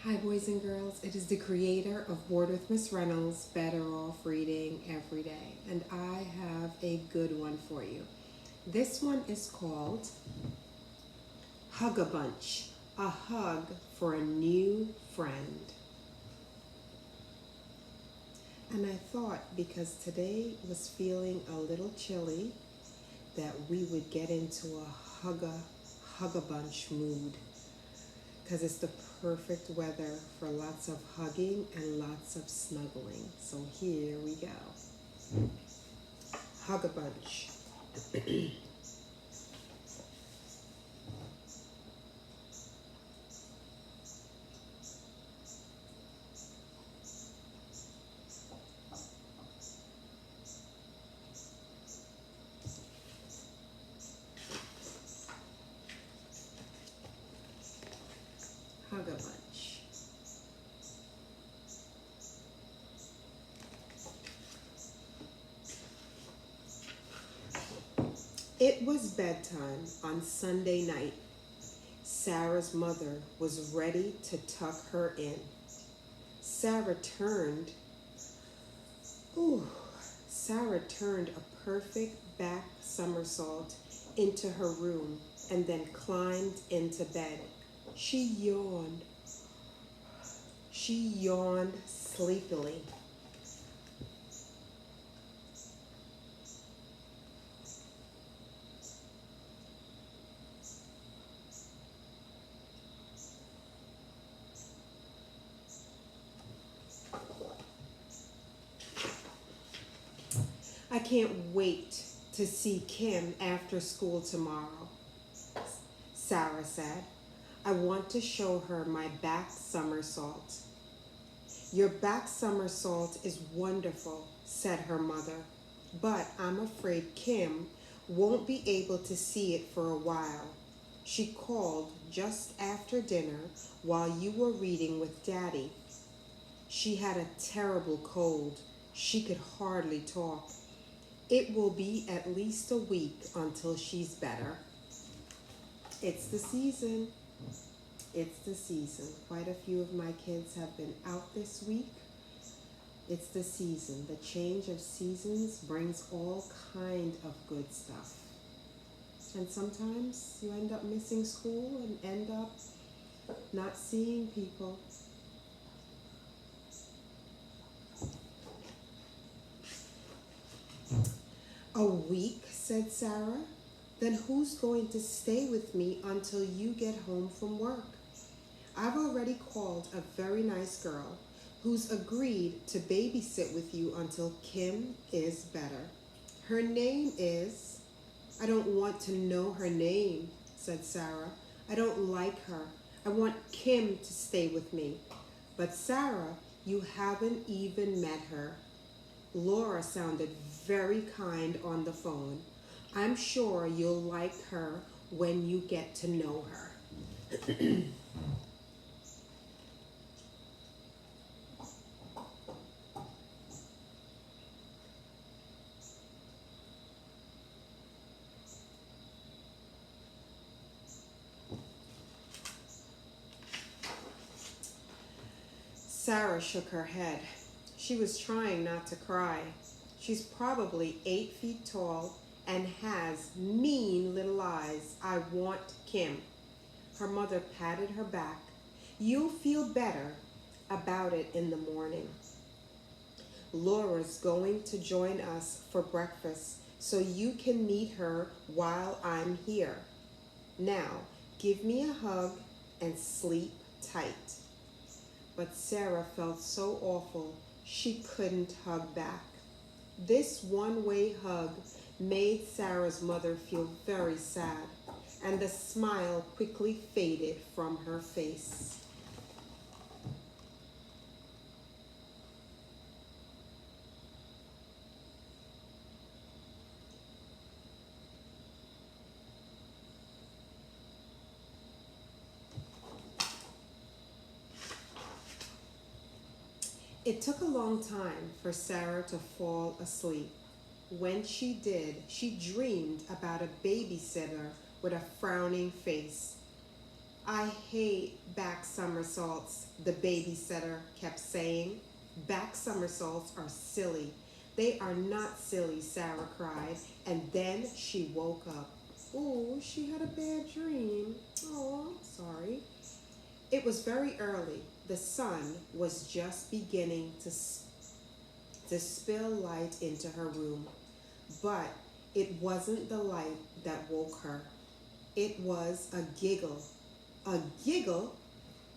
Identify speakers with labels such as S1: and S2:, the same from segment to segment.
S1: Hi, boys and girls. It is the creator of Bored with Miss Reynolds, Better Off Reading Every Day, and I have a good one for you. This one is called Hugga Bunch, a hug for a new friend. And I thought because today was feeling a little chilly that we would get into a hugga bunch mood because it's the perfect weather for lots of hugging and lots of snuggling. So here we go. Hug a bunch. Hug a bunch. It was bedtime on Sunday night. Sarah's mother was ready to tuck her in. Sarah turned, ooh, Sarah turned a perfect back somersault into her room and then climbed into bed. She yawned. She yawned sleepily. I can't wait to see Kim after school tomorrow, Sarah said. I want to show her my back somersault. Your back somersault is wonderful, said her mother, but I'm afraid Kim won't be able to see it for a while. She called just after dinner while you were reading with Daddy. She had a terrible cold. She could hardly talk. It will be at least a week until she's better. It's the season. It's the season. Quite a few of my kids have been out this week. It's the season. The change of seasons brings all kind of good stuff. And sometimes you end up missing school and end up not seeing people. A week, said Sarah. Then who's going to stay with me until you get home from work? I've already called a very nice girl who's agreed to babysit with you until Kim is better. Her name is... I don't want to know her name, said Sarah. I don't like her. I want Kim to stay with me. But Sarah, you haven't even met her. Laura sounded very kind on the phone. I'm sure you'll like her when you get to know her. Sarah shook her head. She was trying not to cry. She's probably 8 feet tall and has mean little eyes. I want Kim. Her mother patted her back. You'll feel better about it in the morning. Laura's going to join us for breakfast so you can meet her while I'm here. Now, give me a hug and sleep tight. But Sarah felt so awful she couldn't hug back. This one-way hug made Sarah's mother feel very sad, and the smile quickly faded from her face. It took a long time for Sarah to fall asleep. When she did, she dreamed about a babysitter with a frowning face. I hate back somersaults, the babysitter kept saying. Back somersaults are silly. They are not silly, Sarah cried, and then she woke up. Oh, she had a bad dream. Oh, sorry. It was very early. The sun was just beginning to spill light into her room. But it wasn't the light that woke her. It was a giggle. A giggle?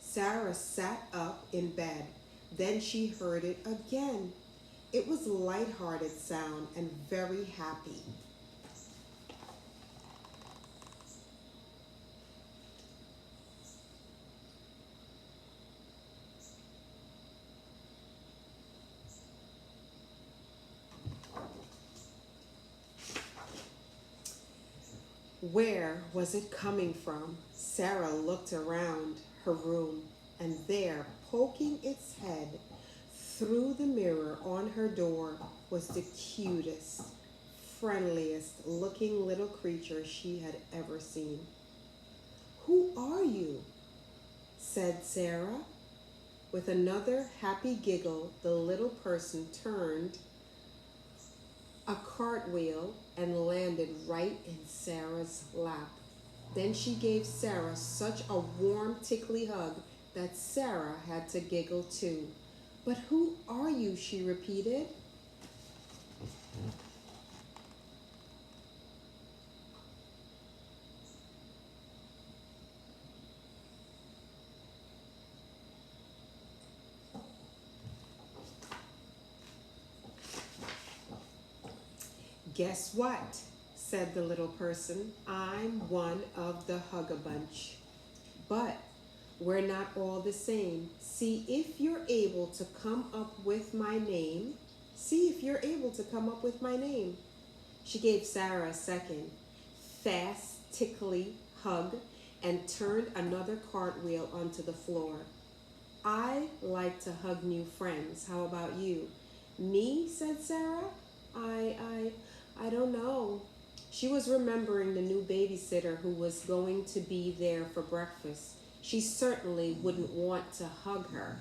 S1: Sarah sat up in bed. Then she heard it again. It was a light-hearted sound and very happy. Where was it coming from? Sarah looked around her room, and there, poking its head through the mirror on her door, was the cutest, friendliest looking little creature she had ever seen. Who are you? Said Sarah. With another happy giggle, the little person turned a cartwheel and landed right in Sarah's lap. Then she gave Sarah such a warm, tickly hug that Sarah had to giggle too. But who are you? She repeated. Guess what? Said the little person. I'm one of the Hugga bunch. But we're not all the same. See if you're able to come up with my name. See if you're able to come up with my name. She gave Sarah a second, fast, tickly hug and turned another cartwheel onto the floor. I like to hug new friends. How about you? Me? Said Sarah. I don't know. She was remembering the new babysitter who was going to be there for breakfast. She certainly wouldn't want to hug her.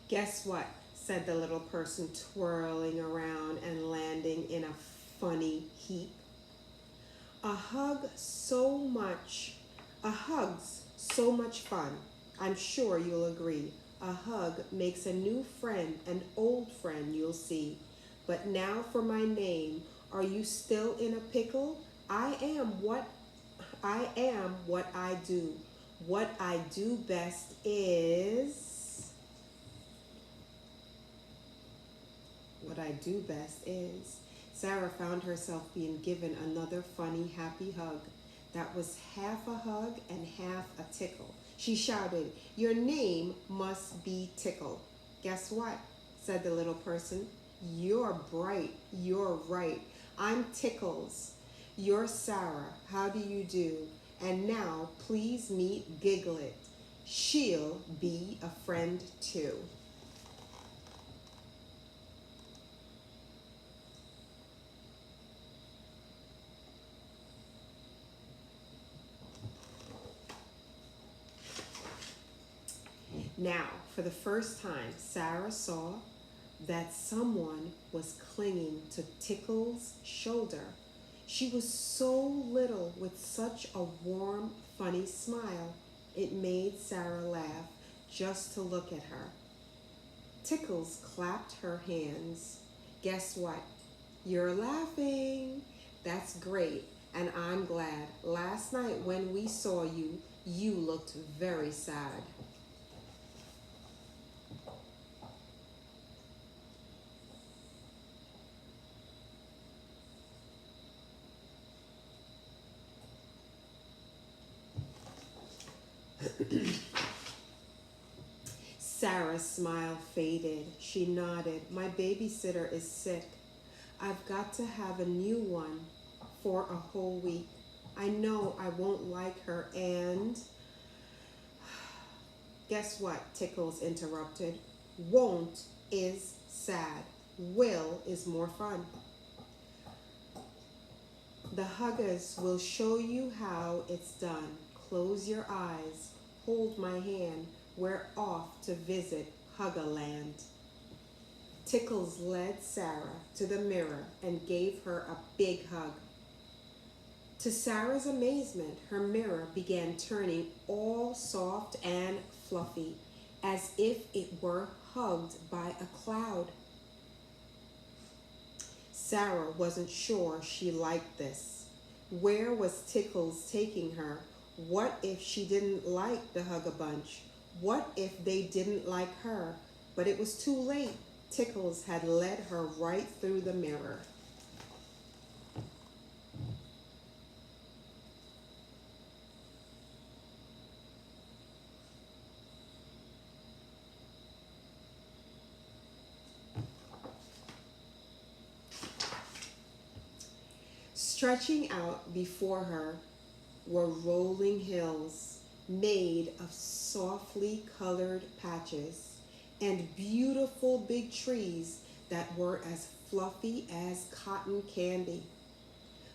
S1: Guess what? Said the little person, twirling around and landing in a funny heap. A hug's so much fun. I'm sure you'll agree. A hug makes a new friend, an old friend you'll see. But now for my name. Are you still in a pickle? I am what I do. What I do best is What I do best is. Sarah found herself being given another funny, happy hug. That was half a hug and half a tickle. She shouted, your name must be Tickle. Guess what? Said the little person. You're bright. You're right. I'm Tickles. You're Sarah. How do you do? And now, please meet Giglet. She'll be a friend too. Now, for the first time, Sarah saw that someone was clinging to Tickle's shoulder. She was so little with such a warm, funny smile. It made Sarah laugh just to look at her. Tickles clapped her hands. Guess what? You're laughing. That's great, and I'm glad. Last night when we saw you, you looked very sad. Sarah's smile faded. She nodded. My babysitter is sick. I've got to have a new one for a whole week. I know I won't like her and... Guess what? Tickles interrupted. Won't is sad. Will is more fun. The Huggas will show you how it's done. Close your eyes. Hold my hand. We're off to visit Huggaland. Tickles led Sarah to the mirror and gave her a big hug. To Sarah's amazement, her mirror began turning all soft and fluffy, as if it were hugged by a cloud. Sarah wasn't sure she liked this. Where was Tickles taking her? What if she didn't like the Hugga-Bunch? What if they didn't like her? But it was too late. Tickles had led her right through the mirror. Stretching out before her were rolling hills made of softly colored patches and beautiful big trees that were as fluffy as cotton candy.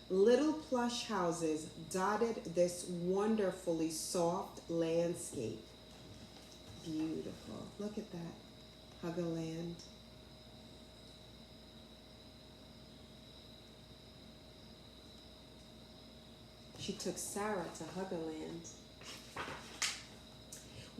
S1: Little plush houses dotted this wonderfully soft landscape. Beautiful. Look at that. Huggaland. She took Sarah to Huggaland.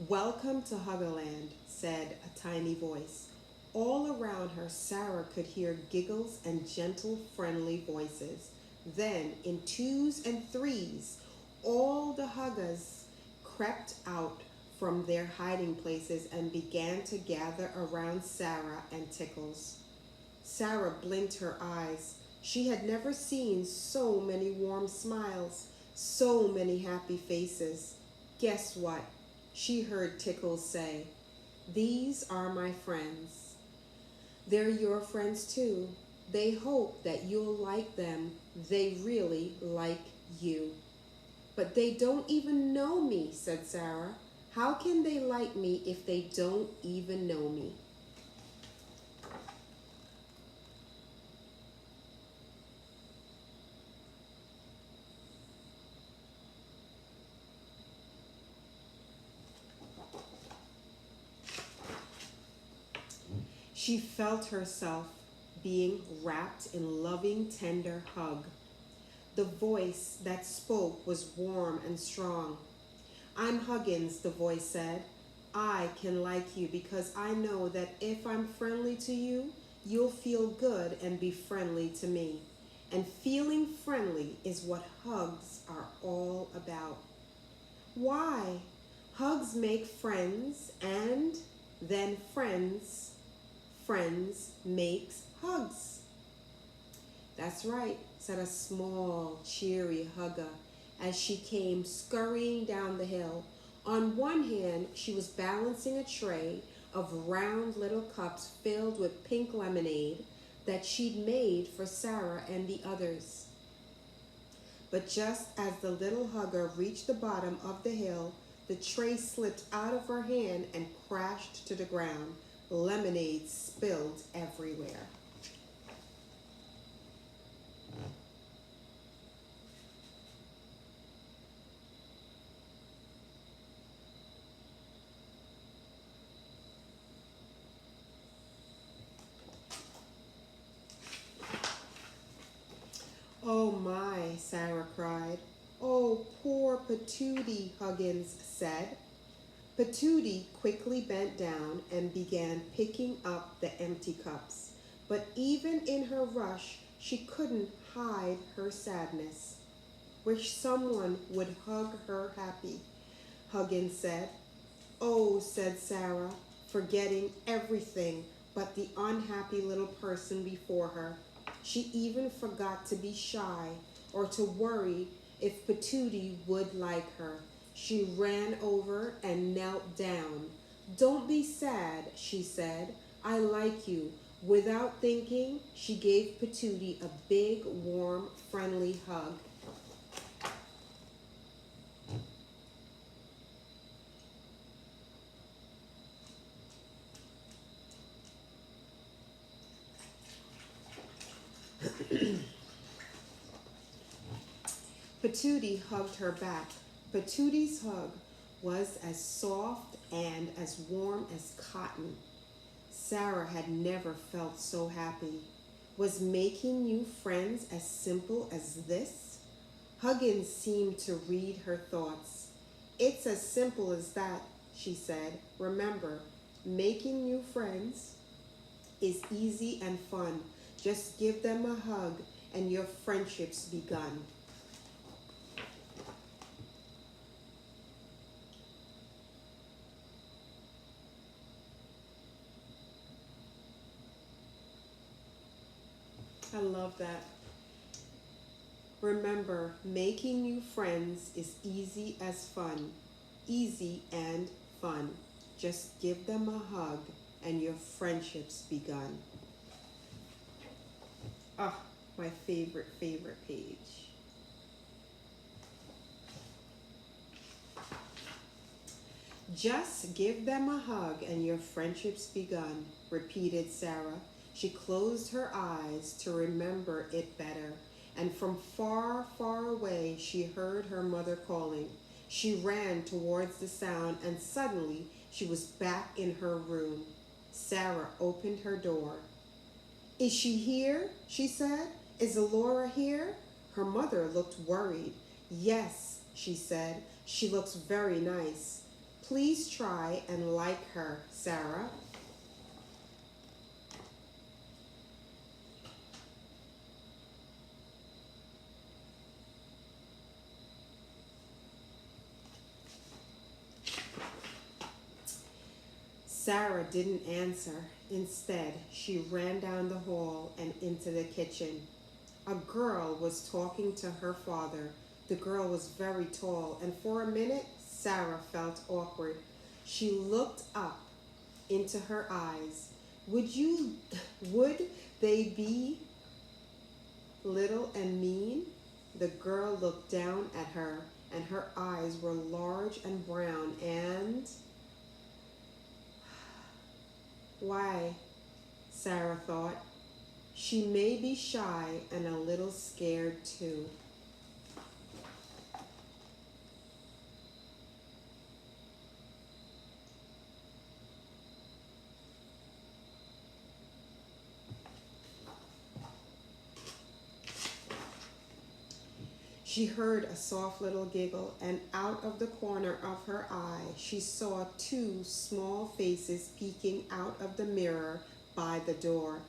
S1: Welcome to Huggaland, said a tiny voice. All around her, Sarah could hear giggles and gentle, friendly voices. Then, in twos and threes, all the Huggas crept out from their hiding places and began to gather around Sarah and Tickles. Sarah blinked her eyes. She had never seen so many warm smiles, so many happy faces. Guess what? She heard Tickles say, "These are my friends. They're your friends too. They hope that you'll like them. They really like you." "But they don't even know me," said Sarah. "How can they like me if they don't even know me?" She felt herself being wrapped in loving, tender hug. The voice that spoke was warm and strong. "I'm Huggins," the voice said. "I can like you because I know that if I'm friendly to you, you'll feel good and be friendly to me. And feeling friendly is what hugs are all about." "Why? Hugs make friends and then friends makes hugs." "That's right," said a small, cheery Hugga as she came scurrying down the hill. On one hand, she was balancing a tray of round little cups filled with pink lemonade that she'd made for Sarah and the others. But just as the little Hugga reached the bottom of the hill, the tray slipped out of her hand and crashed to the ground. Lemonade spilled everywhere. "Oh my," Sarah cried. "Oh, poor Patootie," Huggins said. Patootie quickly bent down and began picking up the empty cups. But even in her rush, she couldn't hide her sadness. "Wish someone would hug her happy," Huggins said. "Oh," said Sarah, forgetting everything but the unhappy little person before her. She even forgot to be shy or to worry if Patootie would like her. She ran over and knelt down. "Don't be sad," she said. "I like you." Without thinking, she gave Patootie a big, warm, friendly hug. Patootie hugged her back. Patootie's hug was as soft and as warm as cotton. Sarah had never felt so happy. Was making new friends as simple as this? Huggins seemed to read her thoughts. It's as simple as that, she said. Remember, making new friends is easy and fun. Just give them a hug and your friendship's begun. I love that. Remember, making new friends is easy as fun. Easy and fun. Just give them a hug and your friendship's begun. Ah, my favorite page. Just give them a hug and your friendship's begun, repeated Sarah. She closed her eyes to remember it better, and from far, far away she heard her mother calling. She ran towards the sound, and suddenly she was back in her room. Sarah opened her door. Is she here? She said. Is Laura here? Her mother looked worried. Yes, she said. She looks very nice. Please try and like her, Sarah. Sarah didn't answer. Instead, she ran down the hall and into the kitchen. A girl was talking to her father. The girl was very tall, and for a minute, Sarah felt awkward. She looked up into her eyes. Would they be little and mean? The girl looked down at her, and her eyes were large and brown and... Why, Sarah thought, she may be shy and a little scared too. She heard a soft little giggle, and out of the corner of her eye, she saw two small faces peeking out of the mirror by the door.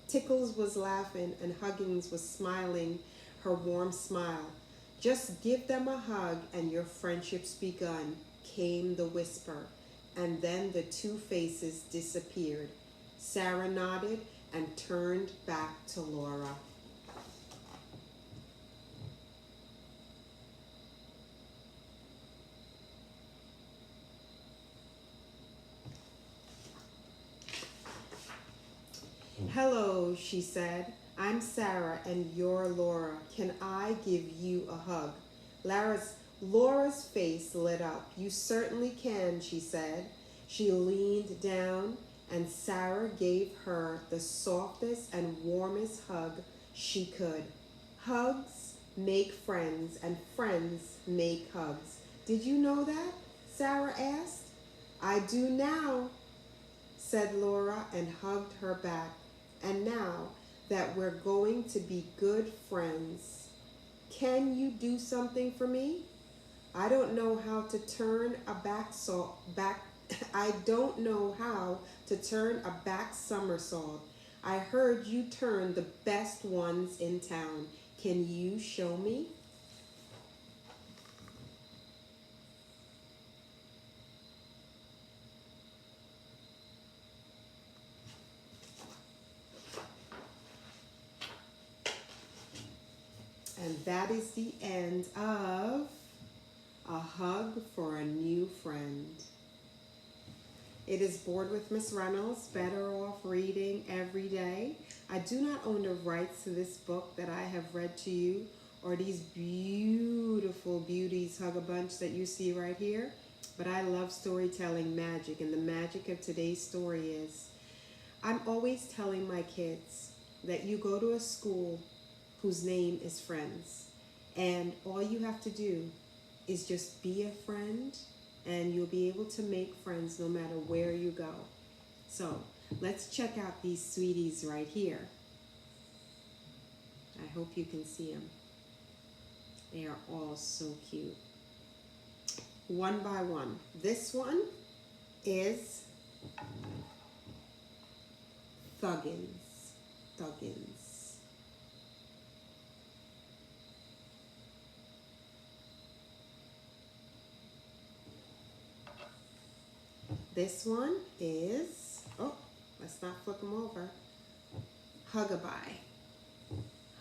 S1: Tickles was laughing, and Huggins was smiling her warm smile. Just give them a hug, and your friendship's begun, came the whisper, and then the two faces disappeared. Sarah nodded and turned back to Laura. Hello, she said. I'm Sarah and you're Laura. Can I give you a hug? Laura's face lit up. You certainly can, she said. She leaned down and Sarah gave her the softest and warmest hug she could. Hugs make friends and friends make hugs. Did you know that? Sarah asked. I do now, said Laura and hugged her back. And now that we're going to be good friends, can you do something for me? I don't know how to turn a I don't know how to turn a back somersault. I heard you turn the best ones in town. Can you show me? And that is the end of A Hug for a New Friend. It is Bored with Miss Reynolds, Better Off Reading Every Day. I do not own the rights to this book that I have read to you, or these beautiful beauties Hugga Bunch that you see right here, but I love storytelling magic, and the magic of today's story is, I'm always telling my kids that you go to a school whose name is Friends. And all you have to do is just be a friend, and you'll be able to make friends no matter where you go. So let's check out these sweeties right here. I hope you can see them. They are all so cute. One by one. This one is Thuggins. Thuggins. This one is, oh, let's not flip them over. Huggaby.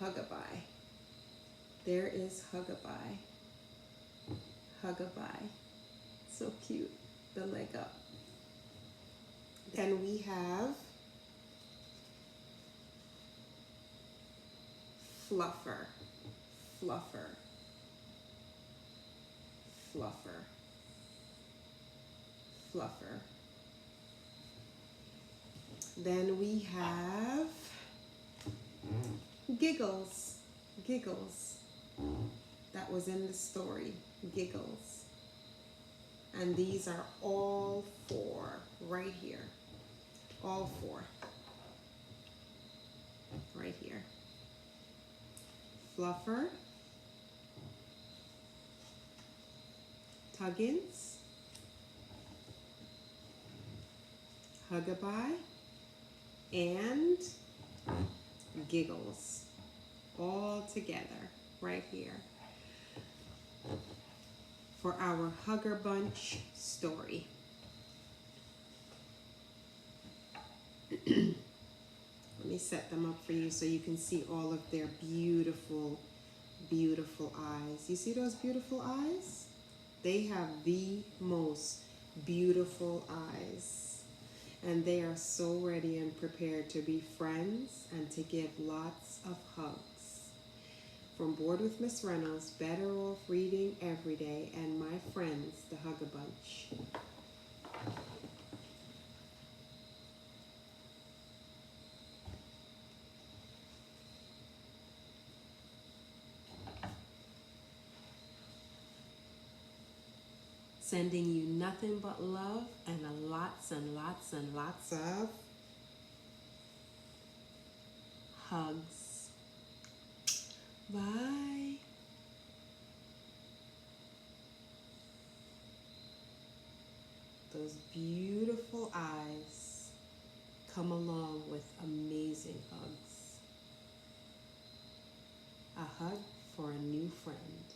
S1: Huggaby. There is Huggaby. Huggaby. So cute. The leg up. Then we have Fluffer. Fluffer. Fluffer. Fluffer. Then we have Giggles. Giggles. That was in the story. Giggles. And these are all four right here. All four. Right here. Fluffer. Tuggins. Huggaby. And Giggles. All together right here for our Hugger Bunch story. Let me set them up for you so you can see all of their beautiful, beautiful eyes. You see those beautiful eyes? They have the most beautiful eyes. And they are so ready and prepared to be friends and to give lots of hugs. From Board with Miss Reynolds, Better Off Reading Every Day, and my friends, the Hugga Bunch. Sending you nothing but love and lots and lots and lots of hugs. Bye. Those beautiful eyes come along with amazing hugs. A hug for a new friend.